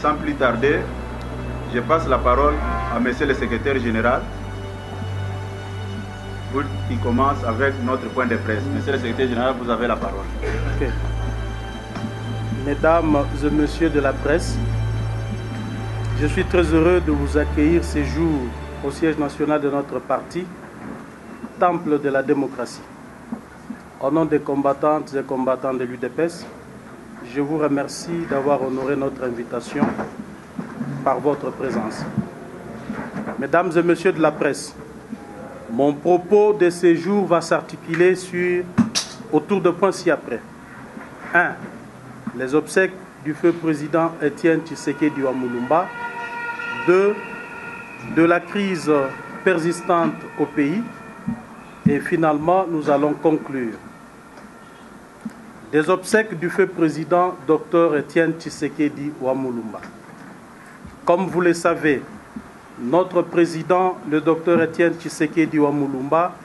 sans plus tarder, je passe la parole à Monsieur le Secrétaire Général pour qu'il commence avec notre point de presse. Monsieur le Secrétaire Général, vous avez la parole. Okay. Mesdames et messieurs de la presse, je suis très heureux de vous accueillir ce jour au siège national de notre parti, Temple de la démocratie. Au nom des combattantes et combattants de l'UDPS, je vous remercie d'avoir honoré notre invitation par votre présence. Mesdames et messieurs de la presse, mon propos de ce jour va s'articuler autour de points ci-après. 1. Les obsèques du feu président Étienne Tshisekedi Wamulumba. 2. De la crise persistante au pays. Et finalement, nous allons conclure. Des obsèques du feu président Dr Étienne Tshisekedi Wamulumba. Comme vous le savez, notre président, le Dr Étienne Tshisekedi Wamulumba,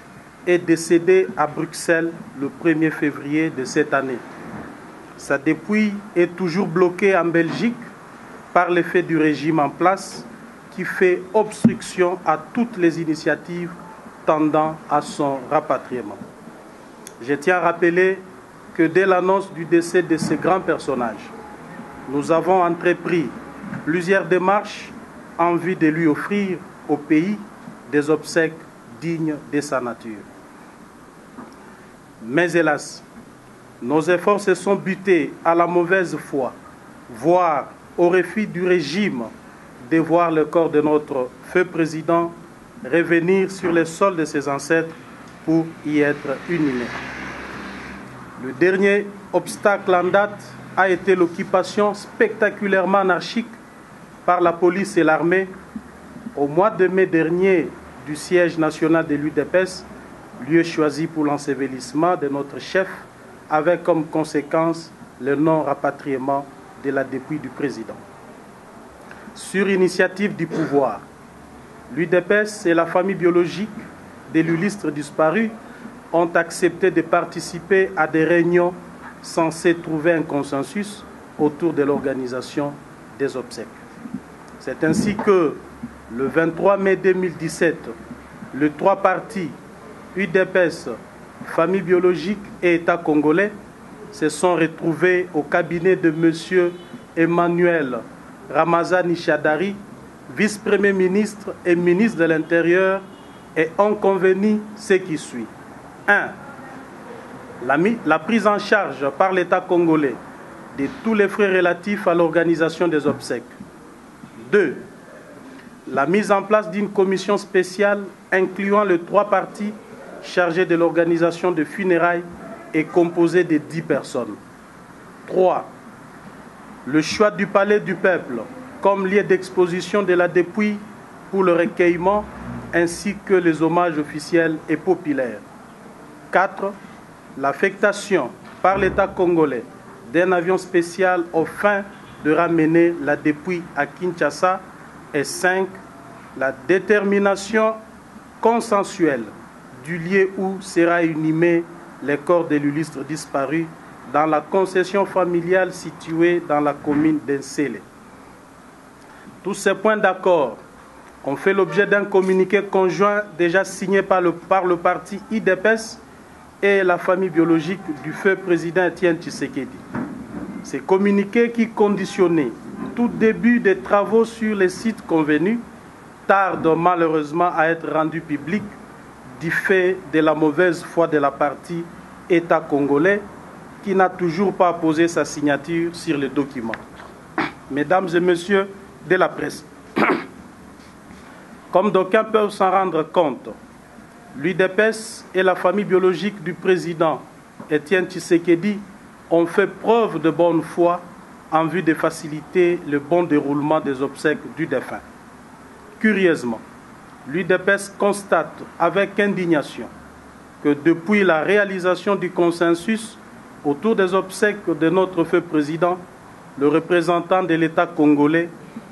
est décédé à Bruxelles le 1er février de cette année. Sa dépouille est toujours bloquée en Belgique par l'effet du régime en place qui fait obstruction à toutes les initiatives tendant à son rapatriement. Je tiens à rappeler que dès l'annonce du décès de ce grand personnage, nous avons entrepris plusieurs démarches en vue de lui offrir au pays des obsèques dignes de sa nature. Mais hélas, nos efforts se sont butés à la mauvaise foi, voire au refus du régime de voir le corps de notre feu président revenir sur les sols de ses ancêtres pour y être inhumé. Le dernier obstacle en date a été l'occupation spectaculairement anarchique par la police et l'armée au mois de mai dernier du siège national de l'UDPS, lieu choisi pour l'ensevelissement de notre chef, avec comme conséquence le non-rapatriement de la dépouille du président. Sur initiative du pouvoir, l'UDPS et la famille biologique de l'illustre disparu ont accepté de participer à des réunions censées trouver un consensus autour de l'organisation des obsèques. C'est ainsi que, le 23 mai 2017, les trois partis, UDPS, famille biologique et État congolais, se sont retrouvés au cabinet de M. Emmanuel Ramazani Shadari, vice-premier ministre et ministre de l'Intérieur, et ont convenu ce qui suit. 1. La prise en charge par l'État congolais de tous les frais relatifs à l'organisation des obsèques. 2. La mise en place d'une commission spéciale incluant les trois partis chargés de l'organisation de funérailles et composée de 10 personnes. 3. Le choix du palais du peuple comme lieu d'exposition de la dépouille pour le recueillement ainsi que les hommages officiels et populaires. 4. L'affectation par l'État congolais d'un avion spécial aux fins de ramener la dépouille à Kinshasa. Et 5. La détermination consensuelle du lieu où sera inhumé le corps de l'illustre disparu dans la concession familiale située dans la commune d'Ensele. Tous ces points d'accord ont fait l'objet d'un communiqué conjoint déjà signé par le parti UDPS et la famille biologique du feu président Étienne Tshisekedi. Ces communiqués qui conditionnaient tout début des travaux sur les sites convenus tardent malheureusement à être rendus publics du fait de la mauvaise foi de la partie État congolais qui n'a toujours pas posé sa signature sur les documents. Mesdames et messieurs de la presse, comme d'aucuns peuvent s'en rendre compte, l'UDPS et la famille biologique du président Étienne Tshisekedi ont fait preuve de bonne foi en vue de faciliter le bon déroulement des obsèques du défunt. Curieusement, l'UDPS constate avec indignation que depuis la réalisation du consensus autour des obsèques de notre feu président, le représentant de l'État congolais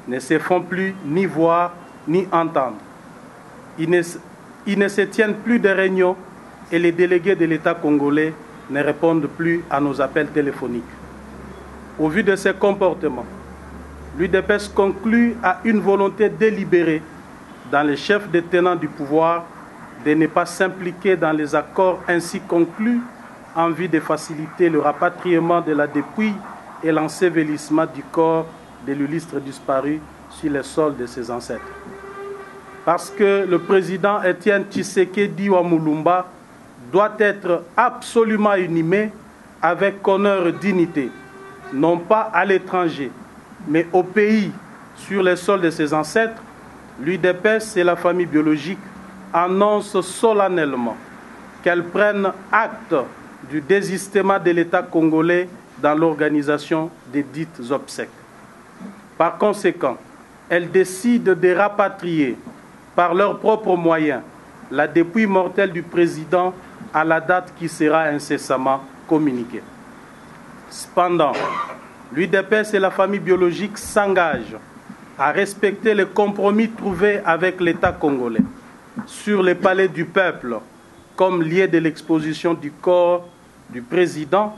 ne se font plus ni voir ni entendre. Ils ne se tiennent plus de réunions et les délégués de l'État congolais ne répondent plus à nos appels téléphoniques. Au vu de ces comportements, l'UDPS conclut à une volonté délibérée dans les chefs des tenants du pouvoir de ne pas s'impliquer dans les accords ainsi conclus en vue de faciliter le rapatriement de la dépouille et l'ensevelissement du corps de l'illustre disparu sur les sols de ses ancêtres. Parce que le président Étienne Tshisekedi Wamulumba doit être absolument inhumé avec honneur et dignité, non pas à l'étranger, mais au pays, sur les sols de ses ancêtres, l'UDPS et la famille biologique annoncent solennellement qu'elles prennent acte du désistement de l'État congolais dans l'organisation des dites obsèques. Par conséquent, elles décident de rapatrier par leurs propres moyens la dépouille mortelle du président à la date qui sera incessamment communiquée. Cependant, l'UDPS et la famille biologique s'engagent à respecter les compromis trouvés avec l'État congolais sur les palais du peuple comme lieu de l'exposition du corps du président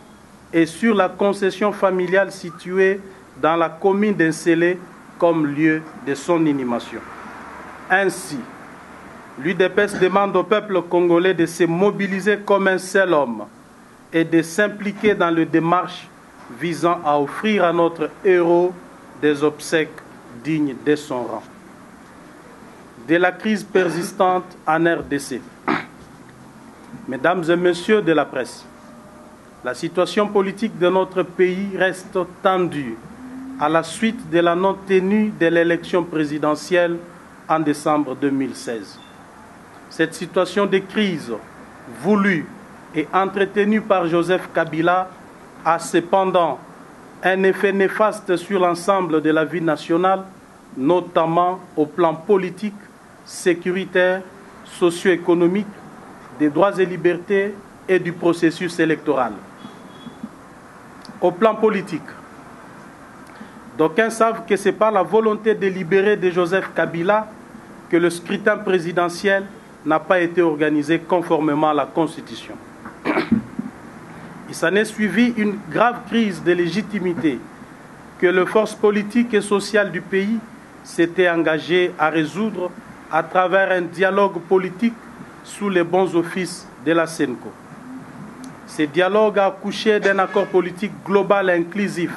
et sur la concession familiale située dans la commune d'Ensélé comme lieu de son inhumation. Ainsi, l'UDPS demande au peuple congolais de se mobiliser comme un seul homme et de s'impliquer dans les démarches visant à offrir à notre héros des obsèques dignes de son rang. De la crise persistante en RDC. Mesdames et messieurs de la presse, la situation politique de notre pays reste tendue à la suite de la non-tenue de l'élection présidentielle en décembre 2016. Cette situation de crise, voulue et entretenue par Joseph Kabila, a cependant un effet néfaste sur l'ensemble de la vie nationale, notamment au plan politique, sécuritaire, socio-économique, des droits et libertés et du processus électoral. Au plan politique, d'aucuns savent que ce n'est pas la volonté délibérée de Joseph Kabila que le scrutin présidentiel n'a pas été organisé conformément à la Constitution. Il s'en est suivi une grave crise de légitimité que les forces politiques et sociales du pays s'étaient engagées à résoudre à travers un dialogue politique sous les bons offices de la CENCO. Ce dialogue a accouché d'un accord politique global et inclusif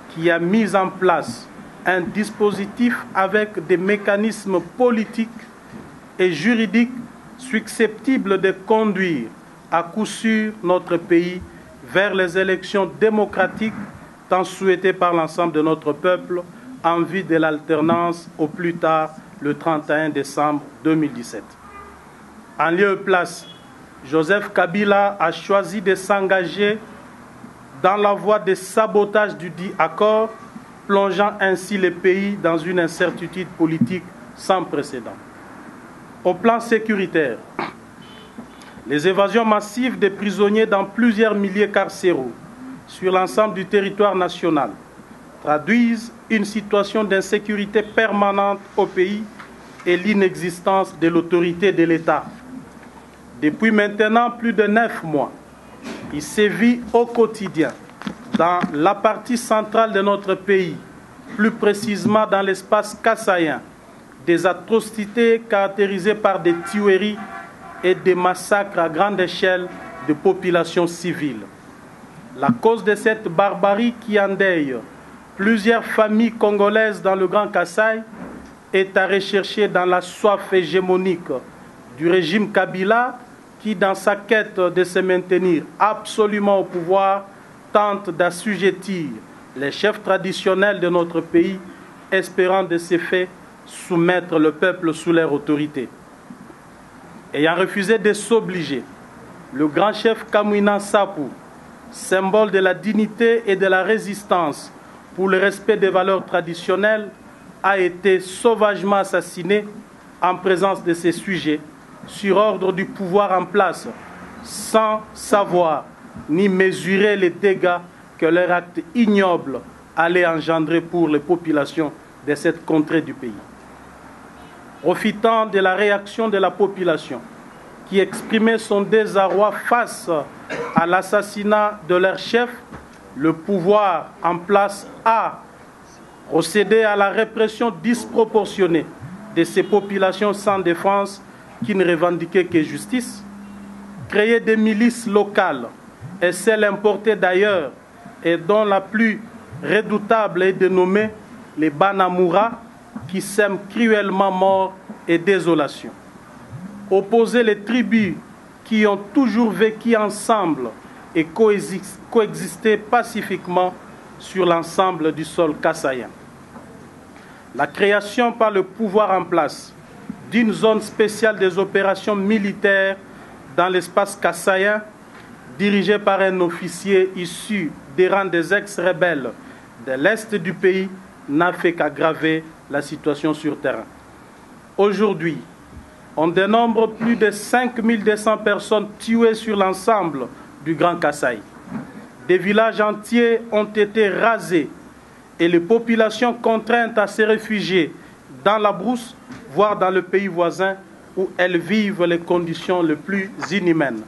qui a mis en place un dispositif avec des mécanismes politiques et juridiques susceptibles de conduire à coup sûr notre pays vers les élections démocratiques tant souhaitées par l'ensemble de notre peuple en vue de l'alternance au plus tard le 31 décembre 2017. En lieu et place, Joseph Kabila a choisi de s'engager dans la voie de sabotage du dit accord, plongeant ainsi le pays dans une incertitude politique sans précédent. Au plan sécuritaire, les évasions massives des prisonniers dans plusieurs milliers carcéraux sur l'ensemble du territoire national traduisent une situation d'insécurité permanente au pays et l'inexistence de l'autorité de l'État. Depuis maintenant plus de 9 mois, il sévit au quotidien dans la partie centrale de notre pays, plus précisément dans l'espace kassaïen, des atrocités caractérisées par des tueries et des massacres à grande échelle de populations civiles. La cause de cette barbarie qui endeuille plusieurs familles congolaises dans le Grand Kasaï est à rechercher dans la soif hégémonique du régime Kabila qui, dans sa quête de se maintenir absolument au pouvoir, tente d'assujettir les chefs traditionnels de notre pays, espérant de ce fait soumettre le peuple sous leur autorité. Ayant refusé de s'obliger, le grand chef Kamwina Sapou, symbole de la dignité et de la résistance pour le respect des valeurs traditionnelles, a été sauvagement assassiné en présence de ses sujets, sur ordre du pouvoir en place, sans savoir ni mesurer les dégâts que leur acte ignoble allait engendrer pour les populations de cette contrée du pays. Profitant de la réaction de la population, qui exprimait son désarroi face à l'assassinat de leur chef, le pouvoir en place a procéder à la répression disproportionnée de ces populations sans défense qui ne revendiquaient que justice, créer des milices locales et celles importées d'ailleurs et dont la plus redoutable est dénommée les Banamura qui sèment cruellement mort et désolation. Opposer les tribus qui ont toujours vécu ensemble et coexisté pacifiquement sur l'ensemble du sol kassaïen. La création par le pouvoir en place d'une zone spéciale des opérations militaires dans l'espace kassaïen, dirigée par un officier issu des rangs des ex-rebelles de l'Est du pays, n'a fait qu'aggraver la situation sur terrain. Aujourd'hui, on dénombre plus de 5200 personnes tuées sur l'ensemble du Grand Kasaï. Des villages entiers ont été rasés et les populations contraintes à se réfugier dans la brousse, voire dans le pays voisin où elles vivent les conditions les plus inhumaines.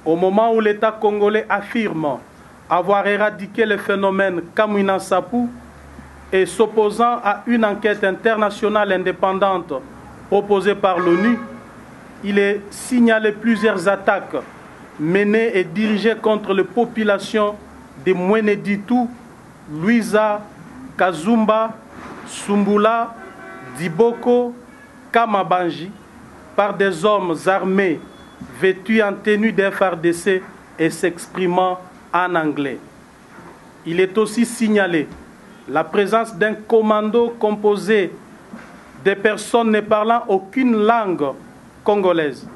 Au moment où l'État congolais affirme avoir éradiqué le phénomène Kamwina Nsapu et s'opposant à une enquête internationale indépendante proposée par l'ONU, il est signalé plusieurs attaques menées et dirigées contre les populations de Mweneditu, Luiza, Kazumba, Sumbula, Diboko, Kamabanji, par des hommes armés vêtus en tenue d'FRDC et s'exprimant en anglais. Il est aussi signalé la présence d'un commando composé de personnes ne parlant aucune langue congolaise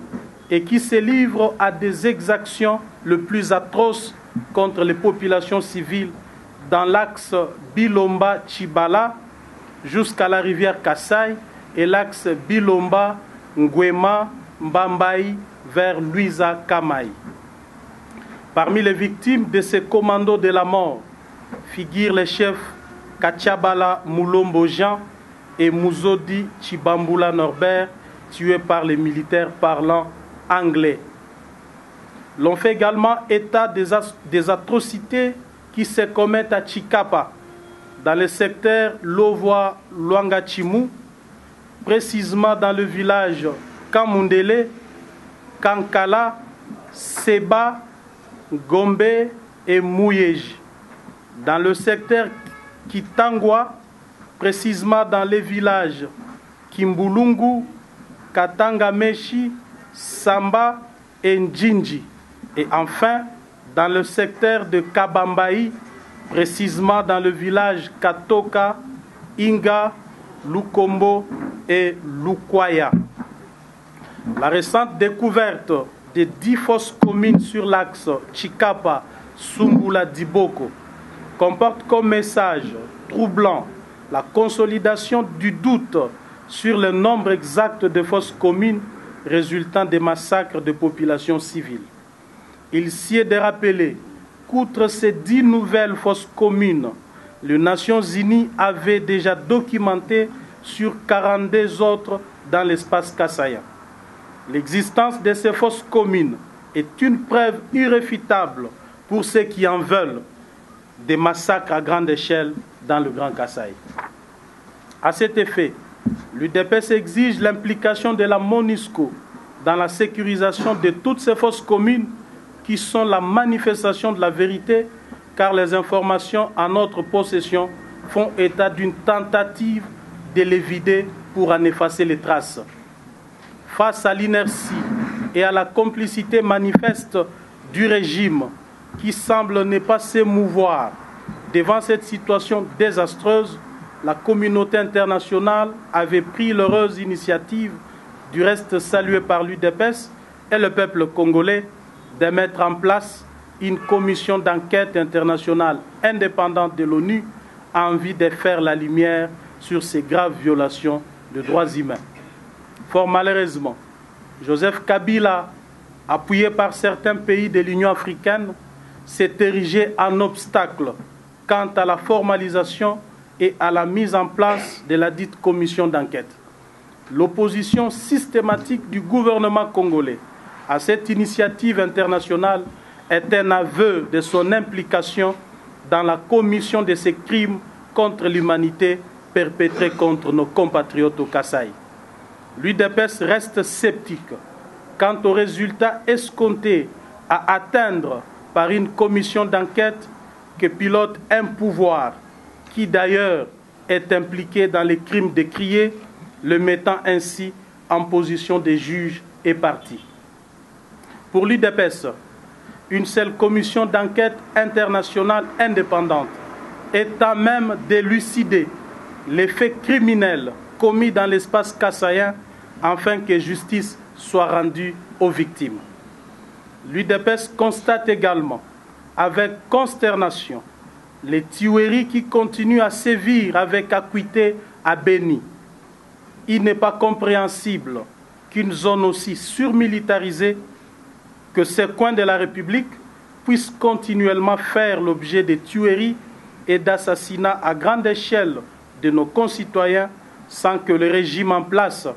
et qui se livrent à des exactions les plus atroces contre les populations civiles dans l'axe Bilomba-Chibala jusqu'à la rivière Kasaï et l'axe Bilomba-Ngwema-Mbambaï vers Luiza-Kamaï. Parmi les victimes de ces commandos de la mort figurent les chefs Kachabala Mulombo Jean et Muzodi Chibambula Norbert, tués par les militaires parlant anglais. L'on fait également état des atrocités qui se commettent à Chikapa, dans le secteur Lovoa-Luangachimu, précisément dans le village Kamundele, Kankala, Seba, Gombe et Mouyeji. Dans le secteur Kitangwa, précisément dans les villages Kimbulungu, Katangameshi, Samba et Njinji. Et enfin, dans le secteur de Kabambaï, précisément dans le village Katoka, Inga, Lukombo et Lukwaya. La récente découverte de 10 fosses communes sur l'axe Chikapa-Sumbula-Diboko comporte comme message troublant la consolidation du doute sur le nombre exact de fosses communes résultant des massacres de populations civiles. Il s'y est de rappeler qu'outre ces 10 nouvelles fosses communes, les Nations Unies avaient déjà documenté sur 42 autres dans l'espace kassaïen. L'existence de ces fosses communes est une preuve irréfutable pour ceux qui en veulent des massacres à grande échelle dans le Grand Kasaï. À cet effet, l'UDPS exige l'implication de la MONUSCO dans la sécurisation de toutes ces fosses communes qui sont la manifestation de la vérité, car les informations en notre possession font état d'une tentative de les vider pour en effacer les traces. Face à l'inertie et à la complicité manifeste du régime qui semble ne pas s'émouvoir devant cette situation désastreuse, la communauté internationale avait pris l'heureuse initiative, du reste saluée par l'UDPS et le peuple congolais, de mettre en place une commission d'enquête internationale indépendante de l'ONU en vue de faire la lumière sur ces graves violations de droits humains. Fort malheureusement, Joseph Kabila, appuyé par certains pays de l'Union africaine, s'est érigé en obstacle quant à la formalisation et à la mise en place de la dite commission d'enquête. L'opposition systématique du gouvernement congolais à cette initiative internationale est un aveu de son implication dans la commission de ces crimes contre l'humanité perpétrés contre nos compatriotes au Kasaï. L'UDPS reste sceptique quant aux résultats escomptés à atteindre par une commission d'enquête que pilote un pouvoir qui d'ailleurs est impliqué dans les crimes décriés, le mettant ainsi en position de juge et partie. Pour l'UDPS, une seule commission d'enquête internationale indépendante est à même d'élucider les faits criminels commis dans l'espace kassaïen afin que justice soit rendue aux victimes. L'UDPS constate également avec consternation les tueries qui continuent à sévir avec acuité à Béni. Il n'est pas compréhensible qu'une zone aussi surmilitarisée que ces coins de la République puisse continuellement faire l'objet de tueries et d'assassinats à grande échelle de nos concitoyens sans que le régime en place,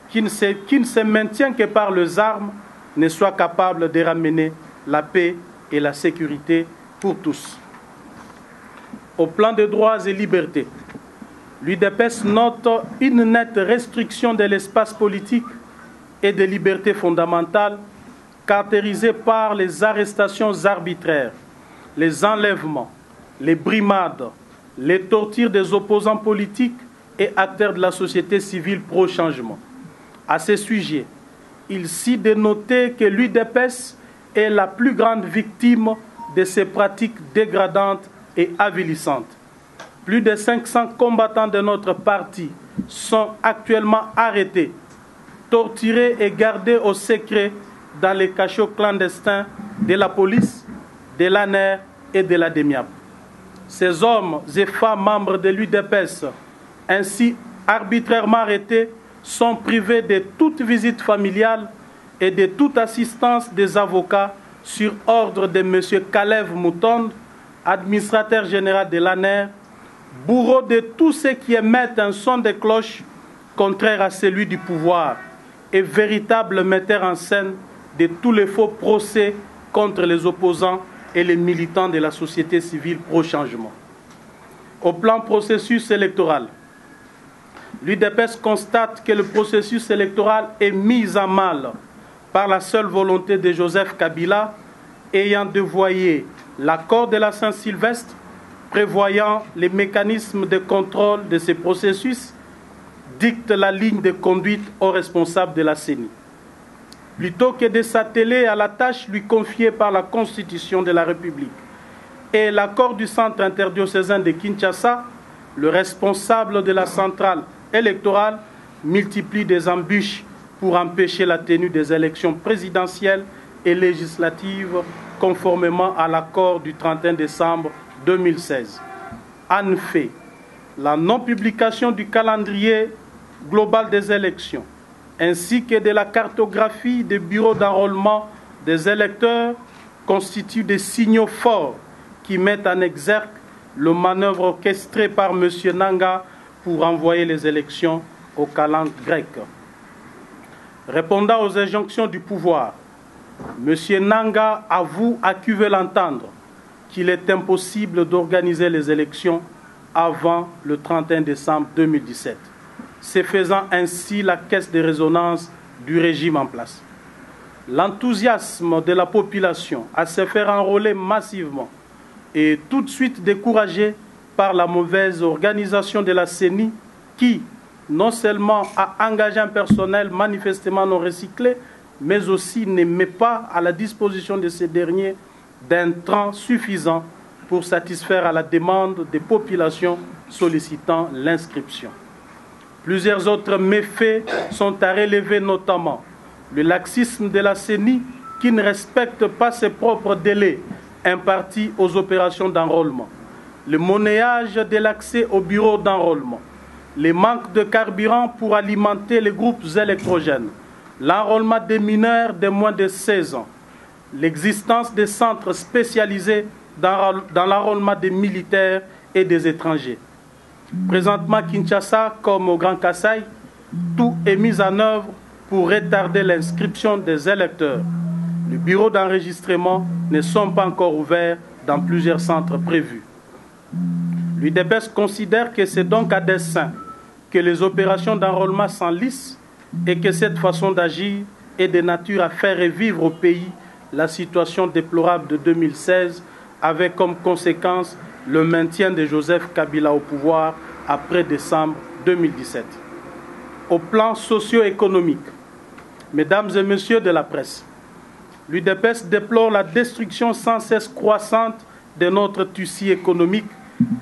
qui ne se maintient que par les armes, ne soit capable de ramener la paix et la sécurité pour tous. Au plan des droits et libertés, l'UDPS note une nette restriction de l'espace politique et des libertés fondamentales caractérisée par les arrestations arbitraires, les enlèvements, les brimades, les tortures des opposants politiques et acteurs de la société civile pro-changement. À ce sujet, il s'y de noter que l'UDPS est la plus grande victime de ces pratiques dégradantes et avilissantes. Plus de 500 combattants de notre parti sont actuellement arrêtés, torturés et gardés au secret dans les cachots clandestins de la police, de l'ANER et de la DEMIAP. Ces hommes et femmes membres de l'UDPS, ainsi arbitrairement arrêtés, sont privés de toute visite familiale et de toute assistance des avocats sur ordre de M. Kalev Moutonde, administrateur général de l'ANER, bourreau de tous ceux qui émettent un son de cloche contraire à celui du pouvoir et véritable metteur en scène de tous les faux procès contre les opposants et les militants de la société civile pro-changement. Au plan processus électoral, l'UDPS constate que le processus électoral est mis à mal par la seule volonté de Joseph Kabila, ayant dévoyé l'accord de la Saint-Sylvestre prévoyant les mécanismes de contrôle de ces processus, dicte la ligne de conduite aux responsables de la CENI. Plutôt que de s'atteler à la tâche lui confiée par la Constitution de la République et l'accord du Centre interdiocésain de Kinshasa, le responsable de la centrale électorale multiplie des embûches pour empêcher la tenue des élections présidentielles et législatives conformément à l'accord du 31 décembre 2016. En fait, la non-publication du calendrier global des élections ainsi que de la cartographie des bureaux d'enrôlement des électeurs constituent des signaux forts qui mettent en exergue le manœuvre orchestré par M. Nanga pour envoyer les élections au calendrier grec. Répondant aux injonctions du pouvoir, M. Nanga avoue à qui veut l'entendre qu'il est impossible d'organiser les élections avant le 31 décembre 2017, se faisant ainsi la caisse de résonance du régime en place. L'enthousiasme de la population à se faire enrôler massivement est tout de suite découragé par la mauvaise organisation de la CENI qui, non seulement a engagé un personnel manifestement non recyclé, mais aussi ne met pas à la disposition de ces derniers d'intrants suffisants pour satisfaire à la demande des populations sollicitant l'inscription. Plusieurs autres méfaits sont à relever, notamment le laxisme de la CENI qui ne respecte pas ses propres délais impartis aux opérations d'enrôlement, le monnayage de l'accès au bureau d'enrôlement, les manques de carburant pour alimenter les groupes électrogènes, l'enrôlement des mineurs de moins de 16 ans, l'existence des centres spécialisés dans l'enrôlement des militaires et des étrangers. Présentement, Kinshasa, comme au Grand Kasaï, tout est mis en œuvre pour retarder l'inscription des électeurs. Les bureaux d'enregistrement ne sont pas encore ouverts dans plusieurs centres prévus. L'UDPS considère que c'est donc à dessein que les opérations d'enrôlement s'enlissent et que cette façon d'agir est de nature à faire revivre au pays la situation déplorable de 2016 avec comme conséquence le maintien de Joseph Kabila au pouvoir après décembre 2017. Au plan socio-économique, mesdames et messieurs de la presse, l'UDPS déplore la destruction sans cesse croissante de notre tissu économique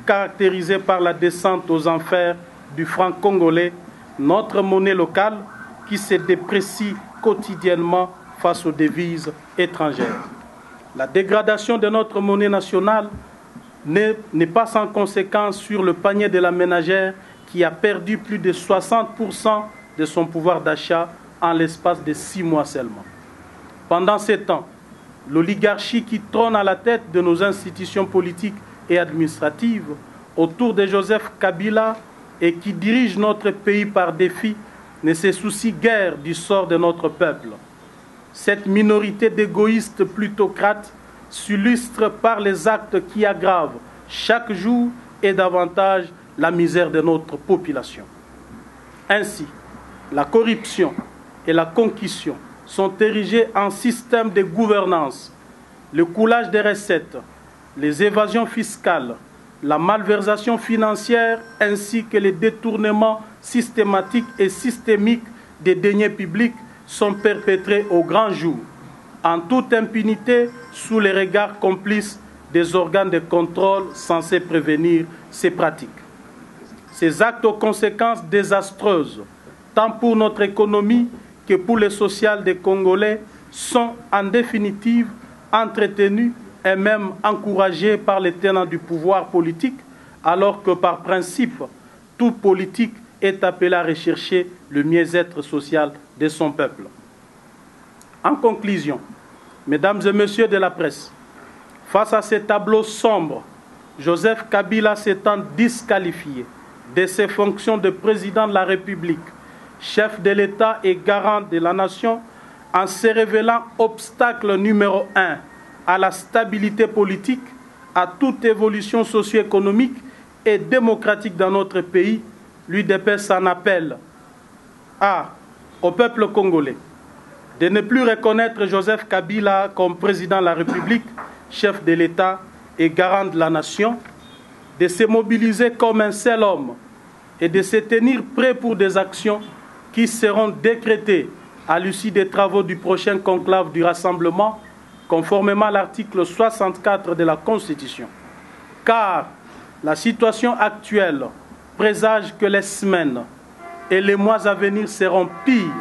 caractérisé par la descente aux enfers du franc congolais, notre monnaie locale qui se déprécie quotidiennement face aux devises étrangères. La dégradation de notre monnaie nationale n'est pas sans conséquence sur le panier de la ménagère qui a perdu plus de 60% de son pouvoir d'achat en l'espace de 6 mois seulement. Pendant ces temps, l'oligarchie qui trône à la tête de nos institutions politiques et administratives autour de Joseph Kabila et qui dirige notre pays par défi ne se soucie guère du sort de notre peuple. Cette minorité d'égoïstes plutocrates s'illustre par les actes qui aggravent chaque jour et davantage la misère de notre population. Ainsi, la corruption et la concussion sont érigées en système de gouvernance. Le coulage des recettes, les évasions fiscales, la malversation financière ainsi que les détournements systématiques et systémiques des deniers publics sont perpétrés au grand jour, en toute impunité sous les regards complices des organes de contrôle censés prévenir ces pratiques. Ces actes aux conséquences désastreuses, tant pour notre économie que pour le social des Congolais, sont en définitive entretenus et même encouragés par les tenants du pouvoir politique, alors que par principe, tout politique est appelé à rechercher le mieux-être social de son peuple. En conclusion, mesdames et messieurs de la presse, face à ces tableaux sombres, Joseph Kabila s'étant disqualifié de ses fonctions de président de la République, chef de l'État et garant de la nation, en se révélant obstacle numéro 1 à la stabilité politique, à toute évolution socio-économique et démocratique dans notre pays, l'UDPS en appelle au peuple congolais de ne plus reconnaître Joseph Kabila comme président de la République, chef de l'État et garant de la nation, de se mobiliser comme un seul homme et de se tenir prêt pour des actions qui seront décrétées à l'issue des travaux du prochain conclave du Rassemblement, conformément à l'article 64 de la Constitution. Car la situation actuelle présage que les semaines et les mois à venir seront pires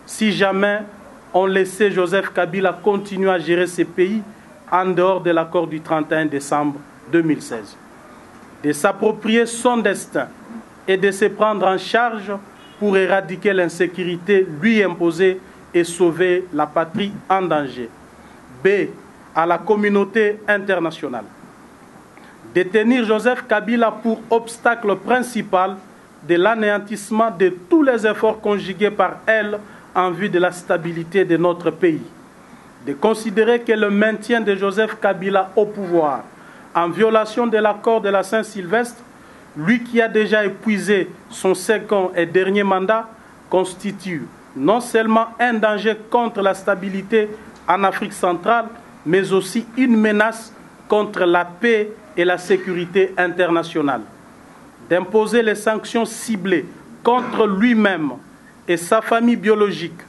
si jamais on laissait Joseph Kabila continuer à gérer ces pays en dehors de l'accord du 31 décembre 2016. De s'approprier son destin et de se prendre en charge pour éradiquer l'insécurité lui imposée et sauver la patrie en danger. B. À la communauté internationale. Détenir Joseph Kabila pour obstacle principal de l'anéantissement de tous les efforts conjugués par elle en vue de la stabilité de notre pays. De considérer que le maintien de Joseph Kabila au pouvoir, en violation de l'accord de la Saint-Sylvestre, lui qui a déjà épuisé son second et dernier mandat, constitue non seulement un danger contre la stabilité en Afrique centrale, mais aussi une menace contre la paix et la sécurité internationale. D'imposer les sanctions ciblées contre lui-même et sa famille biologique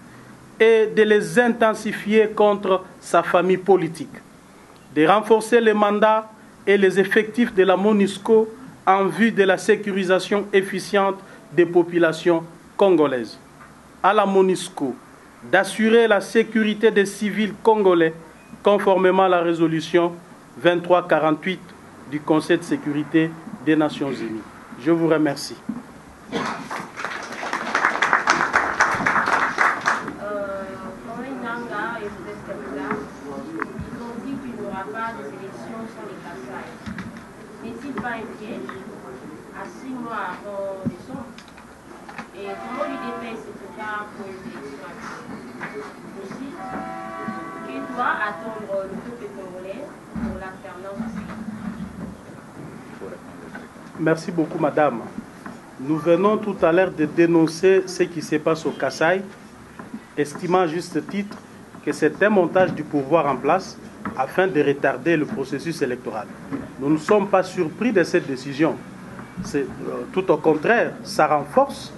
et de les intensifier contre sa famille politique. De renforcer les mandats et les effectifs de la MONUSCO en vue de la sécurisation efficiente des populations congolaises. À la MONUSCO d'assurer la sécurité des civils congolais conformément à la résolution 2348 du Conseil de sécurité des Nations Unies. Je vous remercie. N'est-il pas un piège à 6 mois avant décembre? Et comment l'UDPS se prépare pour une élection actuelle? Aussi, qui doit attendre le peuple congolais pour l'alternance? Merci beaucoup, madame. Nous venons tout à l'heure de dénoncer ce qui se passe au Kasaï, estimant à juste titre que c'est un montage du pouvoir en place afin de retarder le processus électoral. Nous ne sommes pas surpris de cette décision. Tout au contraire, ça renforce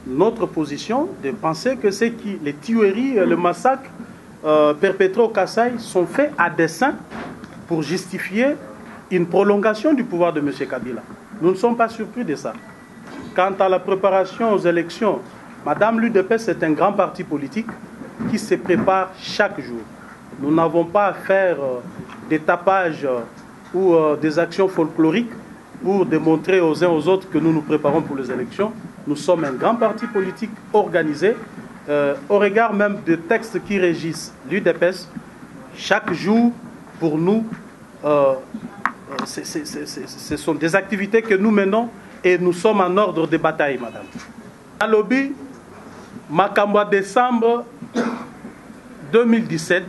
notre position de penser que les tueries, le massacre perpétrés au Kasaï sont faits à dessein pour justifier une prolongation du pouvoir de M. Kabila. Nous ne sommes pas surpris de ça. Quant à la préparation aux élections, Madame, l'UDPS est un grand parti politique qui se prépare chaque jour. Nous n'avons pas à faire des tapages ou des actions folkloriques pour démontrer aux uns aux autres que nous nous préparons pour les élections. Nous sommes un grand parti politique organisé, au regard même des textes qui régissent l'UDPS. Chaque jour, pour nous, ce sont des activités que nous menons et nous sommes en ordre de bataille, madame. À lobby, Makamba décembre 2017,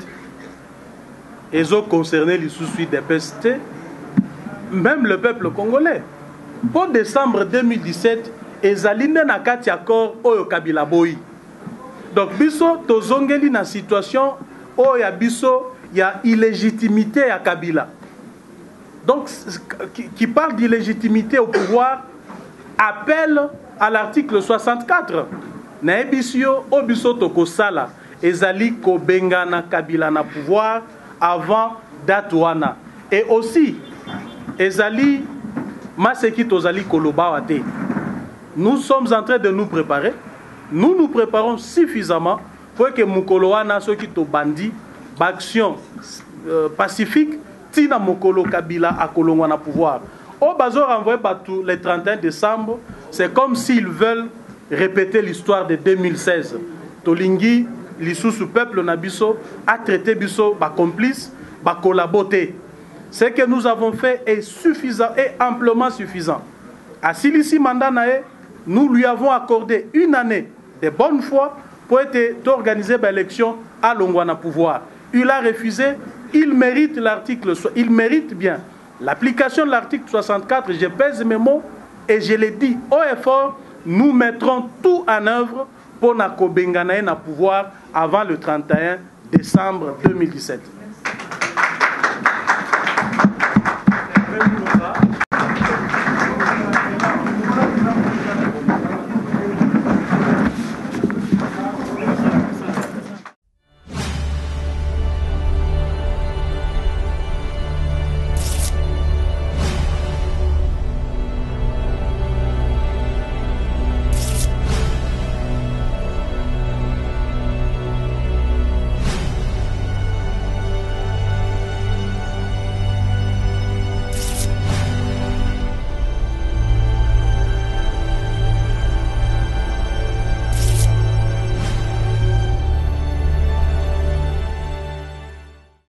ils ont concerné les soucis des PST, même le peuple congolais. Pour décembre 2017, ils alignaient na kati accord au Kabila Boy. Donc, biso tozongeli na situation où il y a biso, il y a illégitimité à Kabila. Donc, qui parle d'illégitimité au pouvoir appelle à l'article 64. Na ebisio obiso tokosala ezali ko bengana Kabila na pouvoir avant date wana. Et aussi ezali maseki tozali koloba wate. Nous sommes en train de nous préparer. Nous nous préparons suffisamment pour que mukolo wana soki to bandi action pacifique tina mukolo Kabila a kolongwa na pouvoir. Au bazo renvoyé batou le 31 décembre, c'est comme s'ils veulent répéter l'histoire de 2016. Tolingi, l'issue peuple Nabiso a traité Biso, ba complice, ba collaboté. Ce que nous avons fait est suffisant et amplement suffisant. À Silisi Mandanae, nous lui avons accordé une année de bonne foi pour organiser l'élection à Longwana pouvoir. Il a refusé, il mérite l'article, il mérite bien l'application de l'article 64, je pèse mes mots et je l'ai dit haut et fort, nous mettrons tout en œuvre pour Nako Benganae na pouvoir avant le 31 décembre 2017.